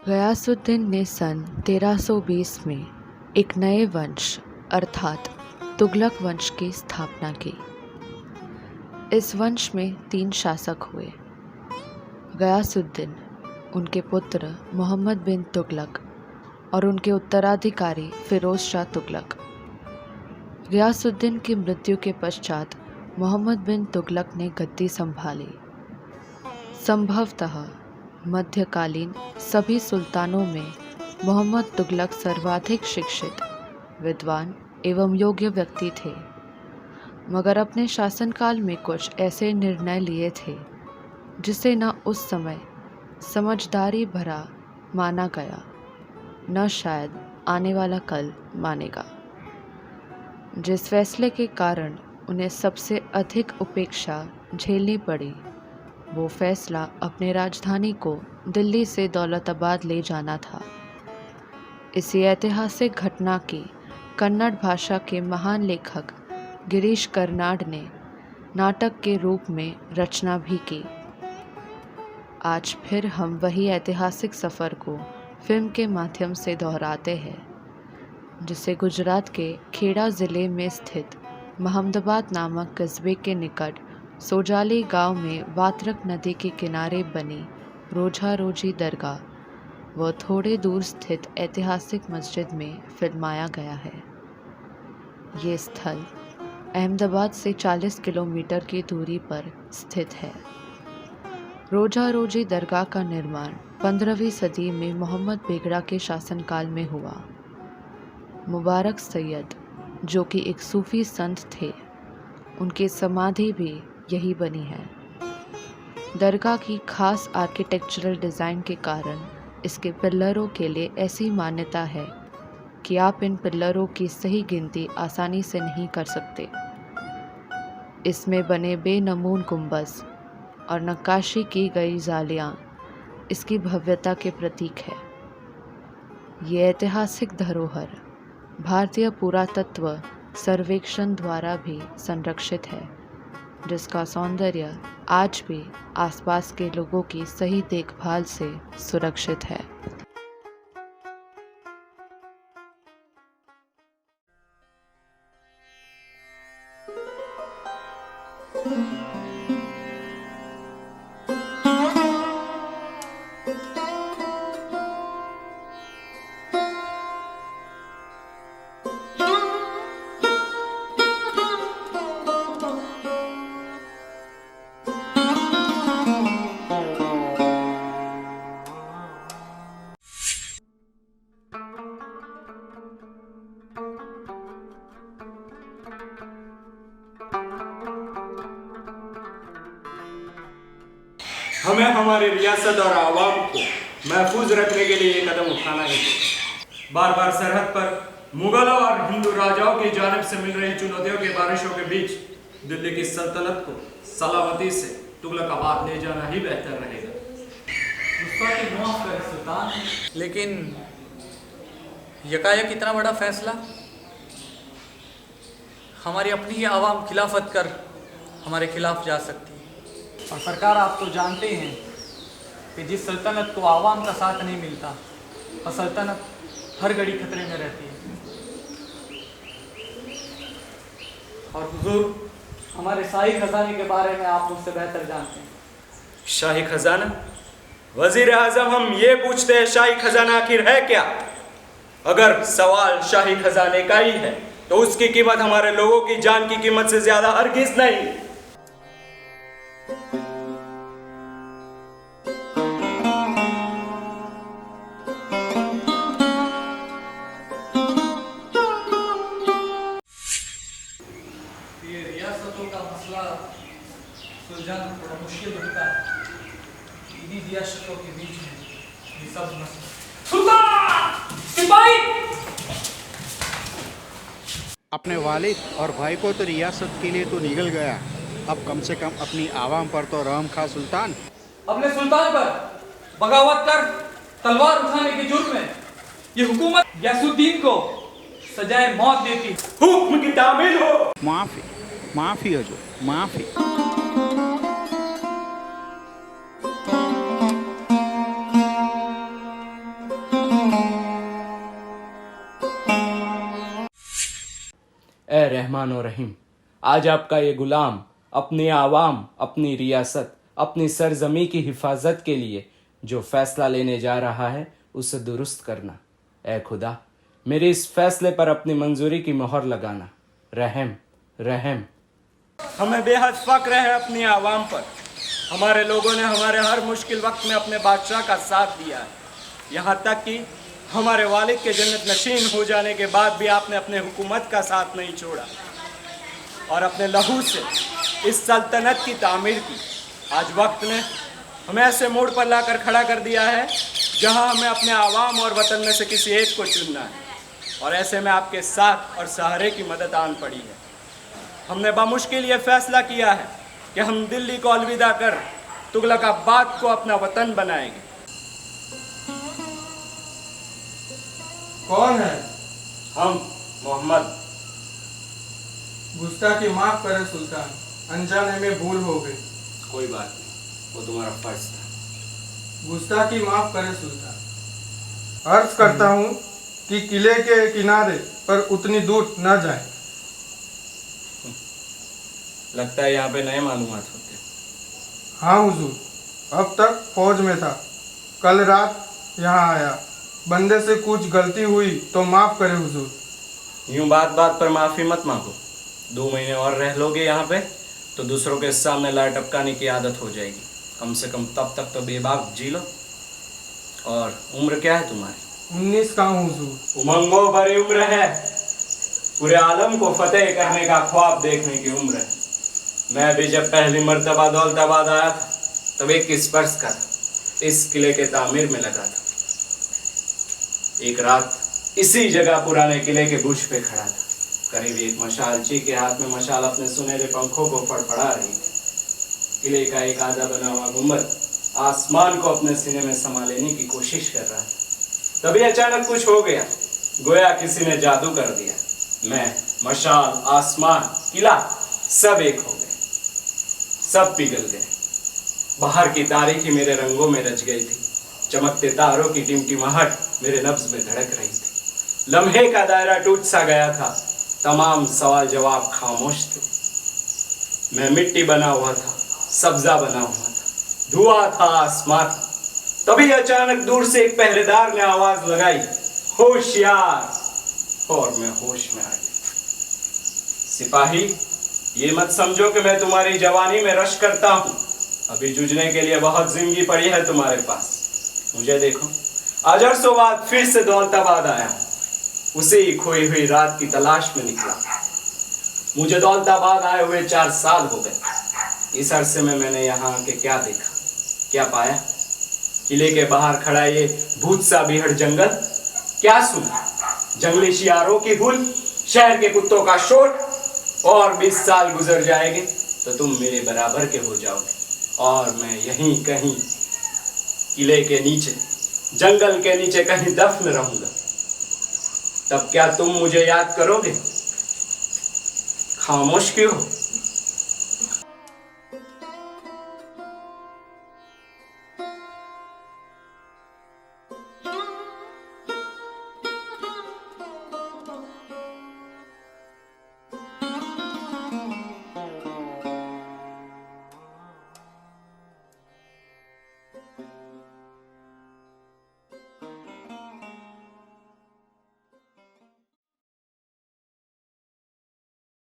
गयासुद्दीन ने सन 1320 में एक नए वंश अर्थात तुगलक वंश की स्थापना की। इस वंश में 3 शासक हुए, गयासुद्दीन, उनके पुत्र मोहम्मद बिन तुगलक और उनके उत्तराधिकारी फिरोज शाह तुगलक। गयासुद्दीन की मृत्यु के पश्चात मोहम्मद बिन तुगलक ने गद्दी संभाली। संभवतः मध्यकालीन सभी सुल्तानों में मोहम्मद तुगलक सर्वाधिक शिक्षित, विद्वान एवं योग्य व्यक्ति थे, मगर अपने शासनकाल में कुछ ऐसे निर्णय लिए थे जिसे न उस समय समझदारी भरा माना गया, न शायद आने वाला कल मानेगा। जिस फैसले के कारण उन्हें सबसे अधिक उपेक्षा झेलनी पड़ी, वो फैसला अपने राजधानी को दिल्ली से दौलताबाद ले जाना था। इसी ऐतिहासिक घटना की कन्नड़ भाषा के महान लेखक गिरीश कर्नाड ने नाटक के रूप में रचना भी की। आज फिर हम वही ऐतिहासिक सफ़र को फिल्म के माध्यम से दोहराते हैं, जिसे गुजरात के खेड़ा ज़िले में स्थित महमदाबाद नामक कस्बे के निकट सोजाली गांव में वात्रक नदी के किनारे बनी रोजा रोजी दरगाह व थोड़े दूर स्थित ऐतिहासिक मस्जिद में फिल्माया गया है। ये स्थल अहमदाबाद से 40 किलोमीटर की दूरी पर स्थित है। रोजा रोजी दरगाह का निर्माण 15वीं सदी में मोहम्मद बेगड़ा के शासनकाल में हुआ। मुबारक सैयद, जो कि एक सूफी संत थे, उनकी समाधि भी यही बनी है। दरगाह की खास आर्किटेक्चरल डिज़ाइन के कारण इसके पिल्लरों के लिए ऐसी मान्यता है कि आप इन पिल्लरों की सही गिनती आसानी से नहीं कर सकते। इसमें बने बेनमून गुंबज और नक्काशी की गई जालियाँ इसकी भव्यता के प्रतीक है। ये ऐतिहासिक धरोहर भारतीय पुरातत्व सर्वेक्षण द्वारा भी संरक्षित है, जिसका सौंदर्य आज भी आसपास के लोगों की सही देखभाल से सुरक्षित है। हमें हमारी रियासत और आवाम को महफूज रखने के लिए ये कदम उठाना ही होगा। बार बार सरहद पर मुगलों और हिंदू राजाओं की जानिब से मिल रही चुनौतियों की बारिशों के बीच दिल्ली की सल्तनत को सलामती से तुगलकाबाद ले जाना ही बेहतर रहेगा। लेकिन यकायक इतना बड़ा फैसला, हमारी अपनी ही आवाम खिलाफत कर हमारे खिलाफ जा सकती है। और सरकार, आप तो जानते हैं कि जिस सल्तनत को आवाम का साथ नहीं मिलता, वह सल्तनत हर घड़ी खतरे में रहती है। और हुजूर, हमारे शाही खजाने के बारे में आप मुझसे बेहतर जानते हैं। शाही खजाना? वजीर आजम, हम ये पूछते हैं शाही खजाना आखिर है क्या? अगर सवाल शाही खजाने का ही है तो उसकी कीमत हमारे लोगों की जान की कीमत से ज्यादा हरगिज नहीं। ये रियासतों का मसला सुलझाना थोड़ा मुश्किल लगता है। इन्हीं रियासतों के बीच में ये सब मसला। सुल्तान! सिपाही! अपने वालिद और भाई को तो रियासत के लिए तो निकल गया, अब कम से कम अपनी आवाम पर तो रहम खा सुल्तान। अपने सुल्तान पर बगावत कर तलवार उठाने के जुर्म में ये हुकूमत गयासुद्दीन को सजाए मौत देती। हुक्म की तामील हो। माफ़ी, माफ़ी हुजूर, माफ़ी। रहमान और रहीम, आज आपका ये गुलाम अपनी आवाम, अपनी रियासत, अपनी सरजमी की हिफाजत के लिए जो फैसला लेने जा रहा है उसे दुरुस्त करना। ए खुदा, मेरे इस फैसले पर अपनी मंजूरी की मोहर लगाना। रहम रहम। हमें बेहद फक्र है अपनी आवाम पर। हमारे लोगों ने हमारे हर मुश्किल वक्त में अपने बादशाह का साथ दिया है। यहाँ तक कि हमारे वालिद के जन्नत नशीन हो जाने के बाद भी आपने अपने हुकूमत का साथ नहीं छोड़ा और अपने लहू से इस सल्तनत की तामीर की। आज वक्त ने हमें ऐसे मोड़ पर लाकर खड़ा कर दिया है जहां हमें अपने आवाम और वतन में से किसी एक को चुनना है, और ऐसे में आपके साथ और सहारे की मदद आन पड़ी है। हमने बामुश्किल ये फैसला किया है कि हम दिल्ली को अलविदा कर तुगलकाबाद को अपना वतन बनाएंगे। कौन है? हम मोहम्मद। गुस्ताखी माफ करे सुल्तान, अनजाने में भूल हो गई। कोई बात नहीं, वो तुम्हारा फर्ज था। गुस्ताखी माफ करे सुल्तान। अर्ज करता हूँ कि किले के किनारे पर उतनी दूर न जाए। लगता है यहाँ पे नए मालूमात होते। हाँ हुजूर, अब तक फौज में था, कल रात यहाँ आया। बंदे से कुछ गलती हुई तो माफ करे हुजूर। यूं बात बात पर माफी मत मांगो। 2 महीने और रह लोगे यहाँ पे तो दूसरों के सामने लार टपकाने की आदत हो जाएगी। कम से कम तब तक तो बेबाक जी लो। और उम्र क्या है तुम्हारी? 19 का हूँ हुजूर। उमंगों भरी उम्र है, पूरे आलम को फतेह करने का ख्वाब देखने की उम्र है। मैं भी जब पहली मर्तबा दौलताबाद आया था तब 21 वर्ष का था। इस किले के तामीर में लगा था। एक रात इसी जगह पुराने किले के बुर्ज पे खड़ा था। करीब एक मशालची के हाथ में मशाल अपने सुनहरे पंखों को फड़फड़ा रही थी। किले का एक आधा बना हुआ गुंबद आसमान को अपने सीने में समा लेने की कोशिश कर रहा था। तभी अचानक कुछ हो गया, गोया किसी ने जादू कर दिया। मैं, मशाल, आसमान, किला सब एक हो गए, सब पिघल गए। बाहर की तारीखी मेरे रंगों में रच गई थी। चमकते तारों की टिमटिमाहट मेरे नब्ज में धड़क रही थी। लम्हे का दायरा टूट सा गया था। तमाम सवाल जवाब खामोश थे। मैं मिट्टी बना हुआ था, सब्जा बना हुआ था, धुआं था, आसमान था। तभी अचानक दूर से एक पहरेदार ने आवाज लगाई, होशियार, और मैं होश में आ गया। सिपाही, ये मत समझो कि मैं तुम्हारी जवानी में रश करता हूं। अभी जूझने के लिए बहुत जिंदगी पड़ी है तुम्हारे पास। मुझे देखो, आज अरसों बाद फिर से दौलताबाद आया हूं। उसी खोई हुई रात की तलाश में निकला। मुझे दौलताबाद आए हुए 4 साल हो गए। इस अरसे में मैंने यहाँ आके क्या देखा, क्या पाया? किले के बाहर खड़ा ये भूत सा बिहड़ जंगल, क्या सुना? जंगली शियारों की हुल, शहर के कुत्तों का शोर। और 20 साल गुजर जाएंगे तो तुम मेरे बराबर के हो जाओगे और मैं यहीं कहीं किले के नीचे, जंगल के नीचे कहीं दफन रहूंगा। तब क्या तुम मुझे याद करोगे? खामोश क्यों?